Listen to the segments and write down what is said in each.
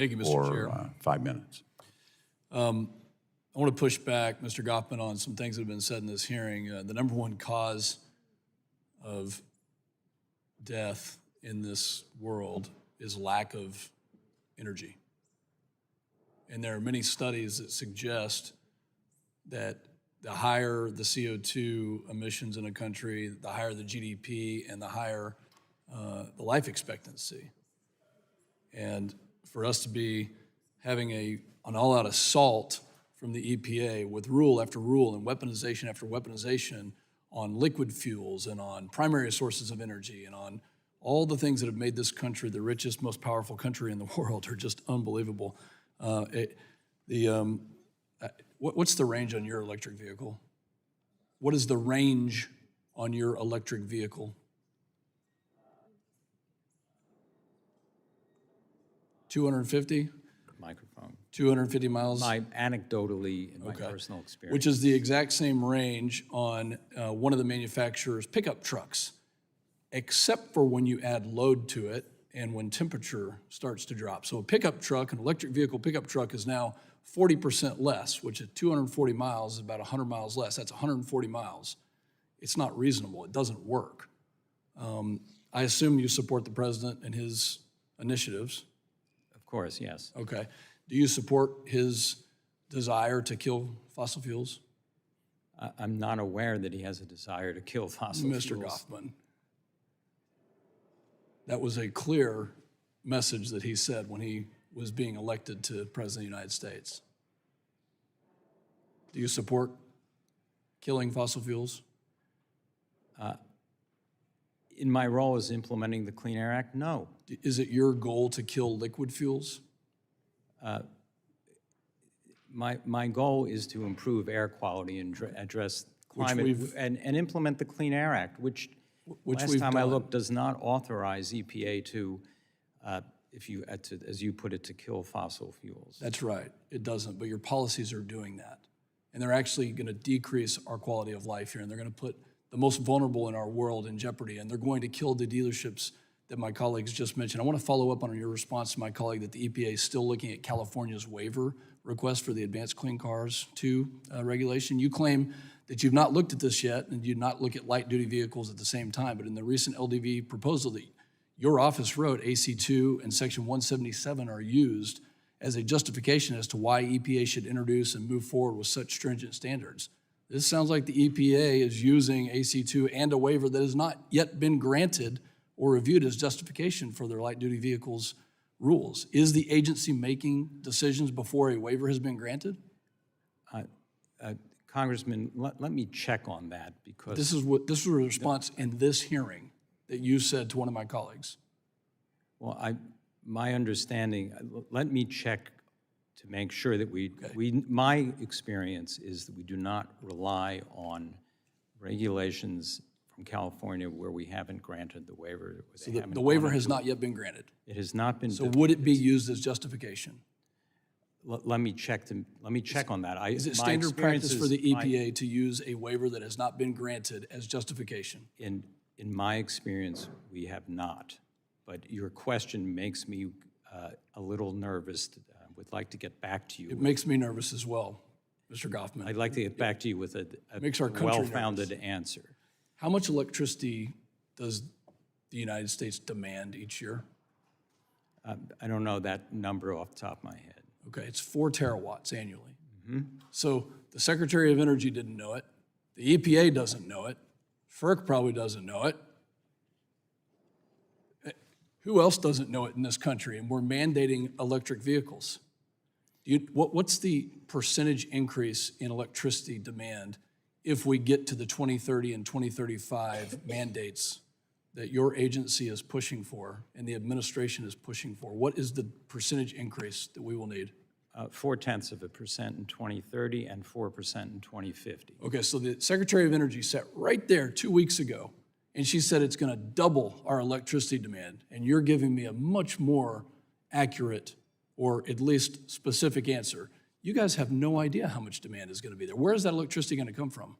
Thank you, Mr. or Chair. 5 minutes. I want to push back, Mr. Goffman, on some things that have been said in this hearing. The number one cause of death in this world is lack of energy. And there are many studies that suggest that the higher the CO2 emissions in a country, the higher the GDP, and the higher the life expectancy. And for us to be having an all-out assault from the EPA with rule after rule and weaponization after weaponization on liquid fuels and on primary sources of energy and on all the things that have made this country the richest, most powerful country in the world are just unbelievable. What's the range on your electric vehicle? What is the range on your electric vehicle? 250? Microphone. 250 miles? Anecdotally, in my personal experience. Which is the exact same range on one of the manufacturer's pickup trucks, except for when you add load to it and when temperature starts to drop. So a pickup truck, an electric vehicle pickup truck, is now 40% less, which at 240 miles is about 100 miles less. That's 140 miles. It's not reasonable. It doesn't work. I assume you support the president and his initiatives. Of course, yes. Okay. Do you support his desire to kill fossil fuels? I'm not aware that he has a desire to kill fossil Mr. fuels. Goffman, that was a clear message that he said when he was being elected to President of the United States. Do you support killing fossil fuels? In my role as implementing the Clean Air Act, no. Is it your goal to kill liquid fuels? My goal is to improve air quality and address climate and implement the Clean Air Act, which last time I looked does not authorize EPA to, as you put it, to kill fossil fuels. That's right. It doesn't, but your policies are doing that. And they're actually going to decrease our quality of life here, and they're going to put the most vulnerable in our world in jeopardy, and they're going to kill the dealerships that my colleagues just mentioned. I want to follow up on your response to my colleague that the EPA is still looking at California's waiver request for the Advanced Clean Cars 2 regulation. You claim that you've not looked at this yet and you'd not look at light-duty vehicles at the same time, but in the recent LDV proposal that your office wrote, AC2 and Section 177 are used as a justification as to why EPA should introduce and move forward with such stringent standards. This sounds like the EPA is using AC2 and a waiver that has not yet been granted or reviewed as justification for their light-duty vehicles rules. Is the agency making decisions before a waiver has been granted? Congressman, let me check on that because This was a response in this hearing that you said to one of my colleagues. well, my understanding. Let me check to make sure that my experience is that we do not rely on regulations from California where we haven't granted the waiver. So the waiver has not yet been granted. It has not been. So would it be used as justification? Let me check on that. Is it standard practice for the EPA to use a waiver that has not been granted as justification? In my experience, we have not. But your question makes me a little nervous. Would like to get back to you. It makes me nervous as well, Mr. Goffman. I'd like to get back to you with a makes our country well-founded answer. How much electricity does the United States demand each year? I don't know that number off the top of my head. Okay, it's 4 terawatts annually. So the Secretary of Energy didn't know it. The EPA doesn't know it. FERC probably doesn't know it. Who else doesn't know it in this country? And we're mandating electric vehicles. What's the percentage increase in electricity demand if we get to the 2030 and 2035 mandates that your agency is pushing for and the administration is pushing for? What is the percentage increase that we will need? 0.4% in 2030 and 4% in 2050. Okay, so the Secretary of Energy sat right there 2 weeks ago, and she said it's going to double our electricity demand, and you're giving me a much more accurate or at least specific answer. You guys have no idea how much demand is going to be there. Where is that electricity going to come from?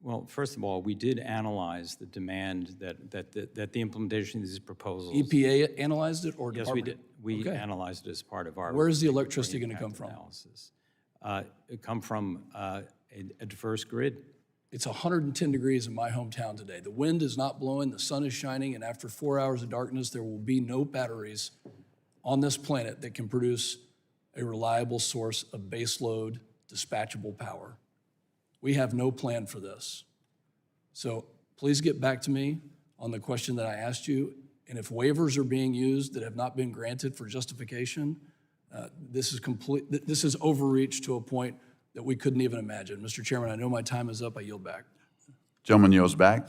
Well, first of all, we did analyze the demand that the implementation of these proposals. EPA analyzed it, or Yes, we department? did. We Okay. analyzed it as part of our. Where is the electricity going to come from? Analysis. It come from a diverse grid. It's 110 degrees in my hometown today. The wind is not blowing, the sun is shining, and after 4 hours of darkness, there will be no batteries on this planet that can produce a reliable source of baseload, dispatchable power. We have no plan for this. So please get back to me on the question that I asked you, and if waivers are being used that have not been granted for justification, this is overreach to a point that we couldn't even imagine. Mr. Chairman, I know my time is up. I yield back. Gentleman yields back.